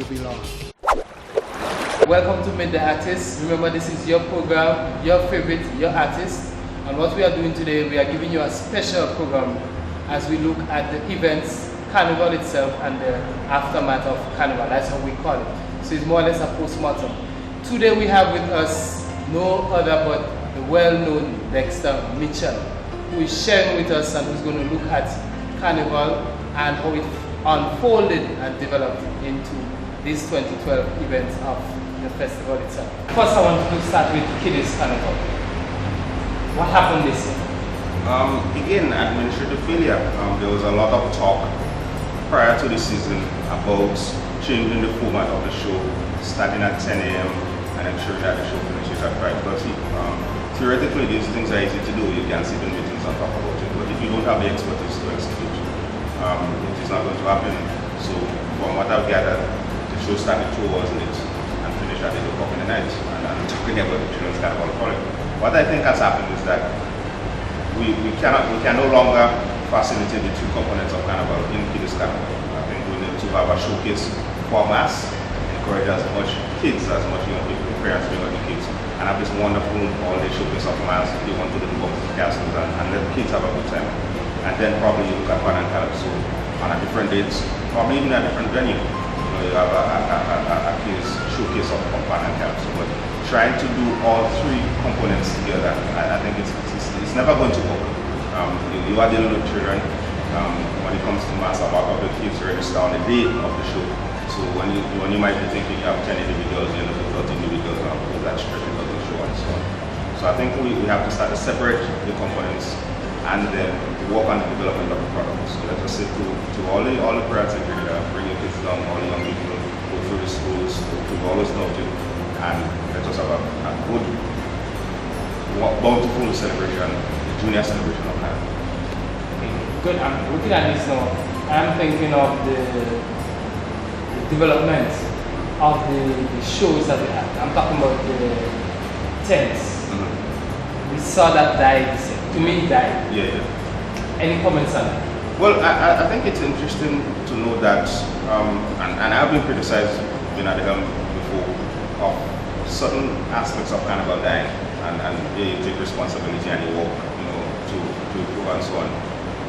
belong. Welcome to Meet the Artist. Remember, this is your program, your favorite, your artist. And what we are doing today, we are giving you a special program as we look at the events, Carnival itself, and the aftermath of Carnival. That's how we call it. So it's more or less a post-mortem. Today we have with us no other but the well-known Dexter Mitchell, who is sharing with us and who's going to look at Carnival and how it unfolded and developed into these 2012 events of the festival itself. First, I want to start with Kiddies Carnival. What happened this year? Again, administrative failure. There was a lot of talk prior to the season about changing the format of the show, starting at 10 a.m. and ensuring that the show finishes at 5:30. Theoretically, these things are easy to do. You can sit in meetings and talk about it, but if you don't have the expertise to execute, it is not going to happen. So, from what I've gathered, the show started 2 hours late and finished at 8 o'clock in the night. And I'm talking about the Children's Carnival Project. What I think has happened is that we can no longer facilitate the two components of Carnival in Kiddies Carnival. I think we need to have a showcase for mass, encourage as much kids, as much young people, parents bring out the kids, and have this wonderful all-day showcase of mass. They want to do the boxes and castles and let the kids have a good time. And then probably you look at Pan and Calypso on a different dates, or maybe in a different venue. You have a showcase of Pan and Calypso, but trying to do all three components together, I think it's never going to work. You are dealing with children. When it comes to mass, a lot of the kids register on the day of the show. So when you might be thinking you have 10 individuals, you end up with 30 individuals, because that stretches out the show and so on. So I think we have to start to separate the components and then work on the development of the product. So let us say to all the parents in here, bring your kids down, all the young people, go through the schools, to all this stuff, and let us have a good, bountiful celebration, the junior celebration of Carnival. Good. I'm looking at this now. I'm thinking of the development of the shows that we had. I'm talking about the tents. We saw that die this year. To me, it died. Yeah. Any comments on that? Well, I think it's interesting to know that, and I've been criticized, being at the helm before, of certain aspects of Carnival dying, and they take responsibility and they work, to improve and so on.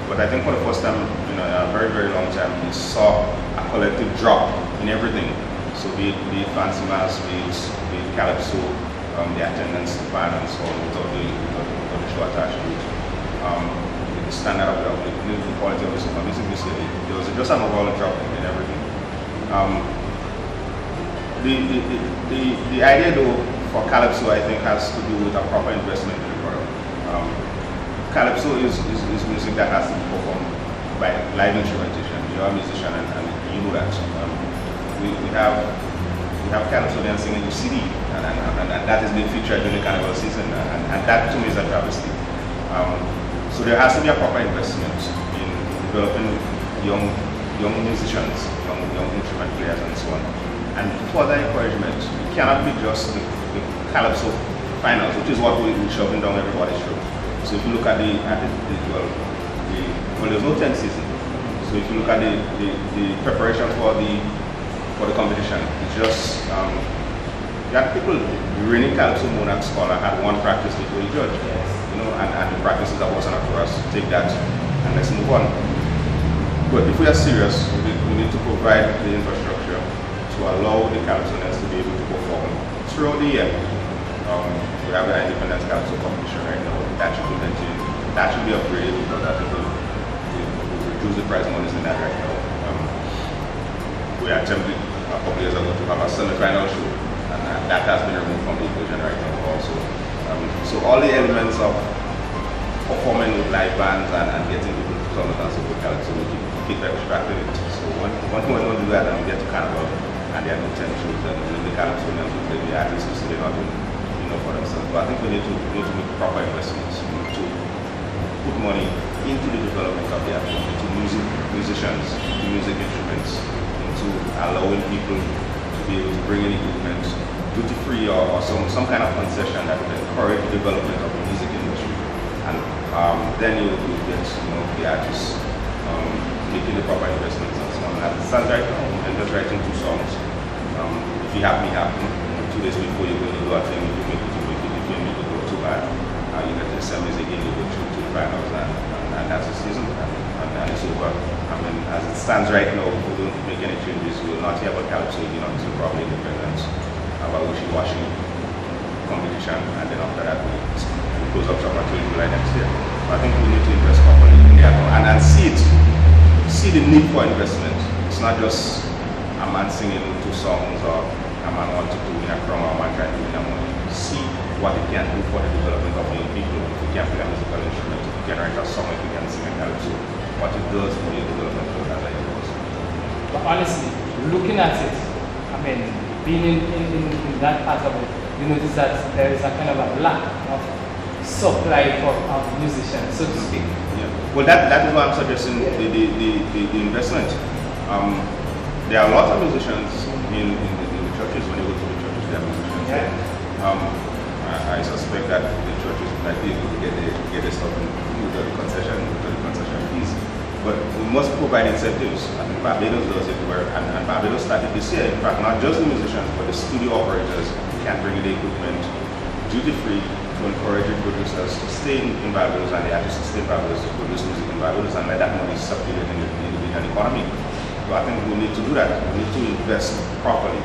But I think for the first time, in a very, very long time, we saw a collective drop in everything. So be it fancy mass, be it Calypso, the attendance to Pan and so on, without the show attached to it. The standard of the quality of the music this year, there was just an overall drop in everything. The idea though for Calypso, I think, has to do with a proper investment in the product. Calypso is music that has to be performed by live instrumentation. You're a musician and you know that. We have Calypso then singing to CD, and that is being featured during the Carnival season, and that to me is a travesty. So there has to be a proper investment in developing young musicians, young instrument players and so on. And further encouragement, it cannot be just the Calypso finals, which is what we're shoving down everybody's throat. So if you look at there's no 10th season. So if you look at the preparation for the competition, it's just you had people. The reigning Calypso Monarch scholar had one practice before he judged. Yes. And the practices that wasn't up for us. Take that and let's move on. But if we are serious, we need to provide the infrastructure to allow the Calypsonians to be able to perform throughout the year. We have the Independence Calypso competition right now. That should be maintained. That should be upgraded because I think we'll reduce the prize monies in that right now. We attempted a couple years ago to have a semi-final show, and that has been removed from the equation right now also. So all the elements of performing with live bands and getting people to come and dance with Calypso, we keep extracting it. So when we don't do that and we get to Carnival and there are no 10 shows, then the Calypsonians will play the artists who still not doing for themselves. But I think we need to make proper investments. We need to put money into the development of the art, into musicians, into music instruments, into allowing people to be able to bring in equipment, duty-free or some kind of concession that would encourage the development of the music industry. And then you will get the artists making the proper investments and so on. As it stands right now, I'm just writing 2 songs. If you have me happen, 2 days before you're going to do a thing, you make it go too bad. You get to assemblies again, you go through to the finals, and that's the season, and it's over. I mean, as it stands right now, we don't make any changes. We will not hear about Calypso again until probably independence, about wishy-washy competition, and then after that, we close up shop until July next year. I think we need to invest properly in the account and see the need for investment. It's not just a man singing 2 songs or a man wants to win a crown or a man trying to win a money. See what it can do for the development of young people. If we can play a musical instrument, if we can write a song, if we can sing a calypso, what it does for the development of that idea. But honestly, looking at it, I mean, being in that part of it, you notice that there is a kind of a lack of supply for musicians, so to speak. Yeah. Well, that is why I'm suggesting the investment. There are a lot of musicians in the churches. When you go to the churches, there are musicians. Yeah. I suspect that the churches might be able to get the stuff into the concession fees. But we must provide incentives. I think Barbados does it where, and Barbados started this year. In fact, not just the musicians, but the studio operators can bring the equipment duty-free to encourage the producers to stay in Barbados and the artists to stay in Barbados to produce music in Barbados and let that money circulate in the Indian economy. So I think we need to do that. We need to invest properly.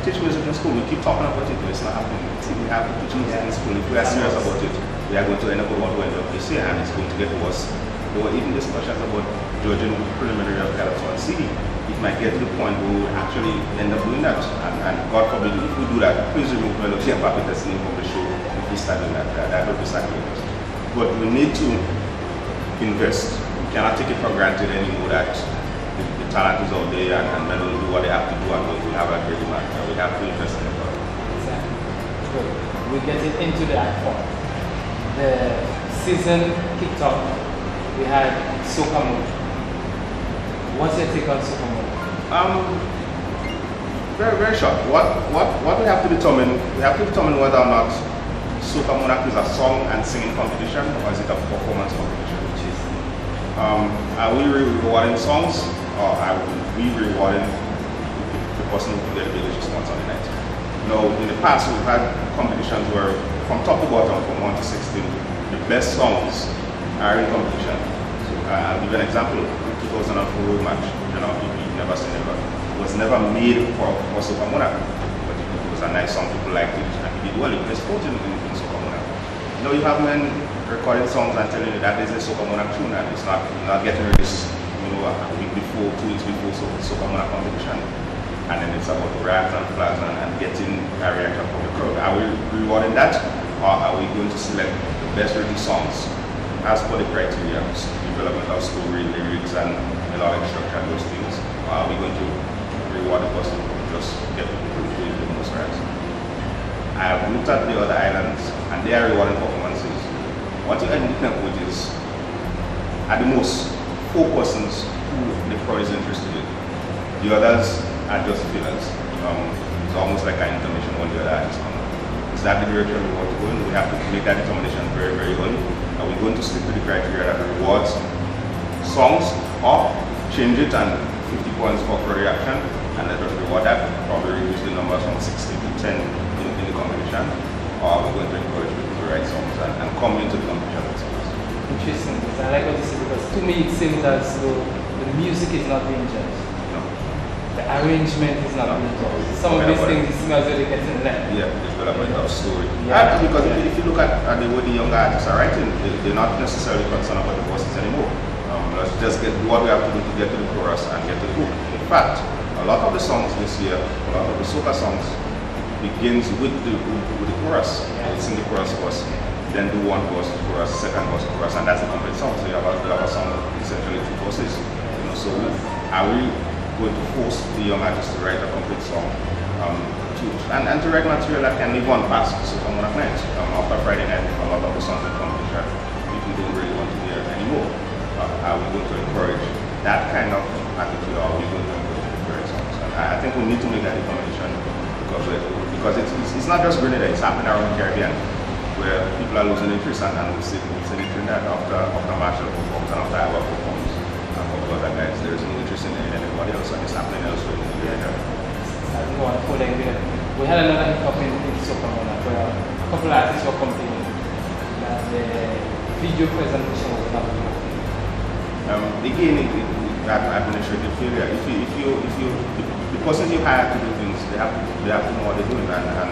Teach music in school. We keep talking about it, but it's not happening. We have to teach music in school. If we are serious about it, we are going to end up with what we end up this year, and it's going to get worse. There were even discussions about judging preliminary of Calypso on CD. It might get to the point where we actually end up doing that. And God forbid, if we do that, please remove Melody and Papi Testing from the show if we start doing that. That would be sacrilegious. But we need to invest. We cannot take it for granted anymore that the talent is out there and men will do what they have to do and we have a great demand. We have to invest in it. Exactly. Good. We're getting into the act point. The season kicked off. We had Soca Mode. What's your take on Soca Mode? Very, very short. What we have to determine, whether or not Soca Monarch is a song and singing competition or is it a performance competition? Are we rewarding songs or are we rewarding the person who get the biggest response on the night? Now, in the past we've had competitions where from top to bottom, from 1 to 16, the best songs are in competition. So I'll give you an example. 2004 road match, Never Say Never, was never made for Soca Monarch, but it was a nice song, people liked it, and he did well. It was exposed in Soca Monarch. Now you have men recording songs and telling you that is a Soca Monarch tune, and it's not getting released, a week before, 2 weeks before Soca Monarch competition, and then it's about rags and flags and getting a reaction from the crowd. Are we rewarding that, or are we going to select the best written songs as per the criteria, development of story, lyrics, and melodic structure and those things? Or are we going to reward the person who just get people to do the most rags? I have looked at the other islands, and they are rewarding performances. What you end up with is, at the most, 4 persons who the crowd is interested in. The others are just fillers. It's almost like an intermission when the other artists come. Is that the direction we want to go in? We have to make that determination very, very early. Are we going to stick to the criteria that rewards songs, or change it and 50 points for crowd reaction, and let us reward that, probably reduce the numbers from 60 to 10 in the competition, or are we going to encourage people to write songs and come into the competition with songs? Interesting. I like what you said, because to me it seems as though the music is not being judged. No. The arrangement is not being judged. Some of these things it seems as though they get in left. Yeah, development of story. Yeah. Because if you look at the way the younger artists are writing, they're not necessarily concerned about the voices anymore. Let's just get what we have to do to get to the chorus and get to the hook. In fact, a lot of the songs this year, a lot of the soca songs begins with the chorus. They sing the chorus first, then do one verse chorus, second verse chorus, and that's a complete song. So you have a song with essentially 2 verses. So are we going to force the young artists to write a complete song and to write material that can live on past Soca Monarch night? After Friday night, a lot of the songs in competition, people don't really want to hear it anymore. Are we going to encourage that kind of attitude, or are we going to encourage the correct songs? And I think we need to make that determination because it's not just Grenada, it's happening around the Caribbean, where people are losing interest and we see it in that after Marshall performs and after Iowa performs and for other guys, there is no interest in anybody else, and it's happening elsewhere in the area. and following there. We had another hiccup in Sokomona where a couple of artists were complaining that the video presentation was not good. Again, that administrative failure. The persons you hire to do things, they have to know what they're doing, and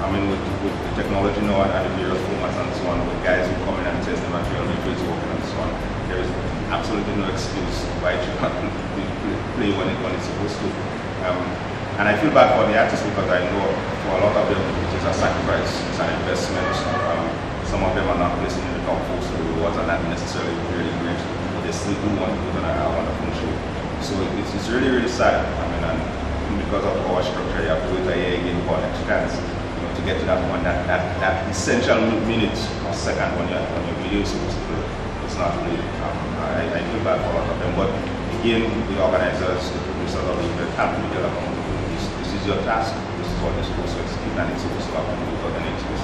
I mean with the technology now and the various formats and so on, with guys who come in and test the material, make sure it's working and so on, there is absolutely no excuse why it should not play when it's supposed to. And I feel bad for the artists because I know for a lot of them it is a sacrifice, it's an investment. Some of them are not placing in the top 4, so the rewards are not necessarily really great, but they still do want to put on a wonderful show. So it's really, really sad. I mean, and because of our structure, you have to wait a year again for next chance, you know, to get to that one, that essential minute or second when your video is supposed to play. It's not really. I feel bad for a lot of them, but again, the organizers, the producers of the event have to be accountable. This is your task. This is what you're supposed to execute, and it's supposed to happen without any excuse.